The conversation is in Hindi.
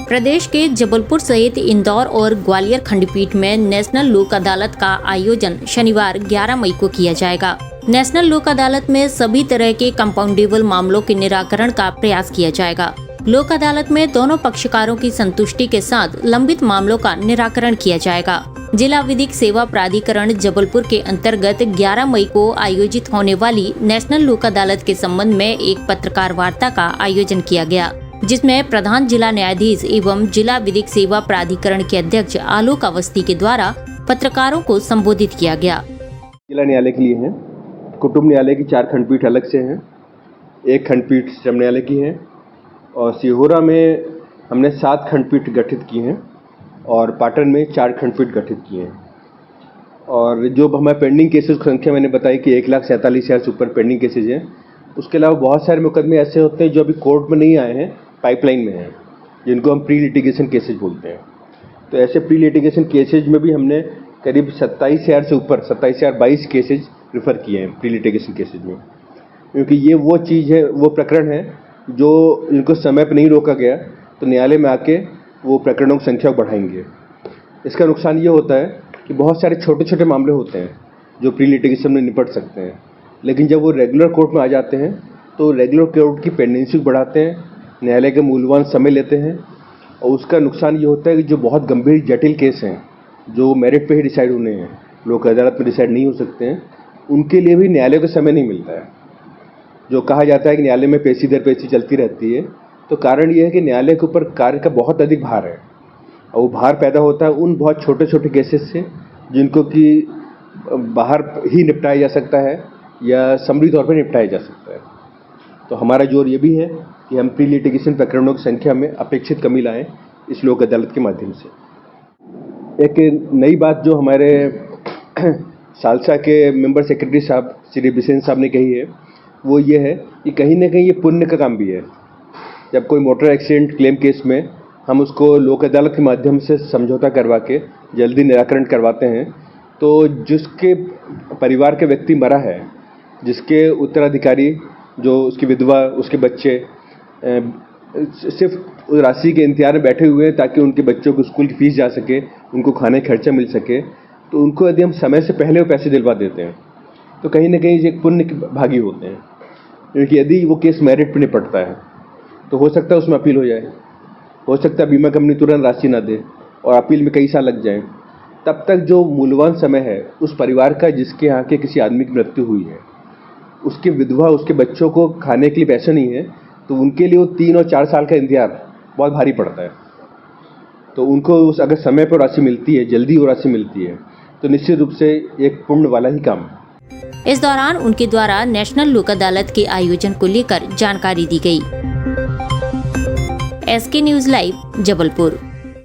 प्रदेश के जबलपुर सहित इंदौर और ग्वालियर खंडपीठ में नेशनल लोक अदालत का आयोजन शनिवार 11 मई को किया जाएगा। नेशनल लोक अदालत में सभी तरह के कंपाउंडेबल मामलों के निराकरण का प्रयास किया जाएगा। लोक अदालत में दोनों पक्षकारों की संतुष्टि के साथ लंबित मामलों का निराकरण किया जाएगा। जिला विधिक सेवा प्राधिकरण जबलपुर के अंतर्गत 11 मई को आयोजित होने वाली नेशनल लोक अदालत के संबंध में एक पत्रकार वार्ता का आयोजन किया गया, जिसमें प्रधान जिला न्यायाधीश एवं जिला विधिक सेवा प्राधिकरण के अध्यक्ष आलोक अवस्थी के द्वारा पत्रकारों को संबोधित किया गया। जिला न्यायालय के लिए है, कुटुंब न्यायालय की 4 खंडपीठ अलग से हैं, एक खंडपीठ श्रम न्यायालय की है और सिहोरा में हमने 7 खंडपीठ गठित की हैं और पाटन में 4 खंडपीठ गठित किए हैं। और जो हमारे पेंडिंग केसेस की संख्या मैंने बताई कि 1,47,000 से ऊपर पेंडिंग केसेज हैं। उसके अलावा बहुत सारे मुकदमे ऐसे होते हैं जो अभी कोर्ट में नहीं आए हैं, पाइपलाइन में हैं, जिनको हम प्री लिटिगेशन केसेज बोलते हैं। तो ऐसे प्री लिटिगेशन केसेज में भी हमने करीब 27,000 से ऊपर 27,022 केसेज रिफ़र किए हैं प्री लिटिगेशन केसेज में, क्योंकि ये वो चीज़ है, वो प्रकरण है जो इनको समय पर नहीं रोका गया तो न्यायालय में आके वो प्रकरणों की संख्या बढ़ाएंगे। इसका नुकसान ये होता है कि बहुत सारे छोटे छोटे मामले होते हैं जो प्री लिटिगेशन में निपट सकते हैं, लेकिन जब वो रेगुलर कोर्ट में आ जाते हैं तो रेगुलर कोर्ट की पेंडेंसी बढ़ाते हैं, न्यायालय का मूल्यवान समय लेते हैं। और उसका नुकसान ये होता है कि जो बहुत गंभीर जटिल केस हैं जो मेरिट पे ही डिसाइड होने हैं, लोक अदालत में डिसाइड नहीं हो सकते हैं, उनके लिए भी न्यायालय को समय नहीं मिलता है। जो कहा जाता है कि न्यायालय में पेशी दर पेशी चलती रहती है, तो कारण ये है कि न्यायालय के ऊपर कार्य का बहुत अधिक भार है और वो भार पैदा होता है उन बहुत छोटे छोटे केसेस से जिनको कि बाहर ही निपटाया जा सकता है या समरी तौर पर निपटाया जा सकता है। तो हमारा जोर ये भी है कि हम प्री लिटिगेशन प्रकरणों की संख्या में अपेक्षित कमी लाएं इस लोक अदालत के माध्यम से। एक नई बात जो हमारे सालसा के मेंबर सेक्रेटरी साहब श्री बिसेन साहब ने कही है, वो ये है कि कहीं ना कहीं ये पुण्य का काम भी है। जब कोई मोटर एक्सीडेंट क्लेम केस में हम उसको लोक अदालत के माध्यम से समझौता करवा के जल्दी निराकरण करवाते हैं, तो जिसके परिवार के व्यक्ति मरा है, जिसके उत्तराधिकारी जो उसकी विधवा, उसके बच्चे सिर्फ उस राशि के इंतजार में बैठे हुए हैं ताकि उनके बच्चों को स्कूल की फीस जा सके, उनको खाने का खर्चा मिल सके, तो उनको यदि हम समय से पहले वो पैसे दिलवा देते हैं तो कहीं ना कहीं एक पुण्य भागी होते हैं। क्योंकि यदि वो केस मेरिट पर निपटता है तो हो सकता है उसमें अपील हो जाए, हो सकता है बीमा कंपनी तुरंत राशि ना दे और अपील में कई साल लग जाएं। तब तक जो मूल्यवान समय है उस परिवार का जिसके यहाँ के किसी आदमी की मृत्यु हुई है, उसकी विधवा, उसके बच्चों को खाने के लिए पैसे नहीं है, तो उनके लिए वो 3 और 4 साल का इंतजार बहुत भारी पड़ता है। तो उनको अगर समय पर राशि मिलती है, जल्दी वो राशि मिलती है, तो निश्चित रूप से एक पुण्य वाला ही काम है। इस दौरान उनके द्वारा नेशनल लोक अदालत के आयोजन को लेकर जानकारी दी गई। SK news live Jabalpur.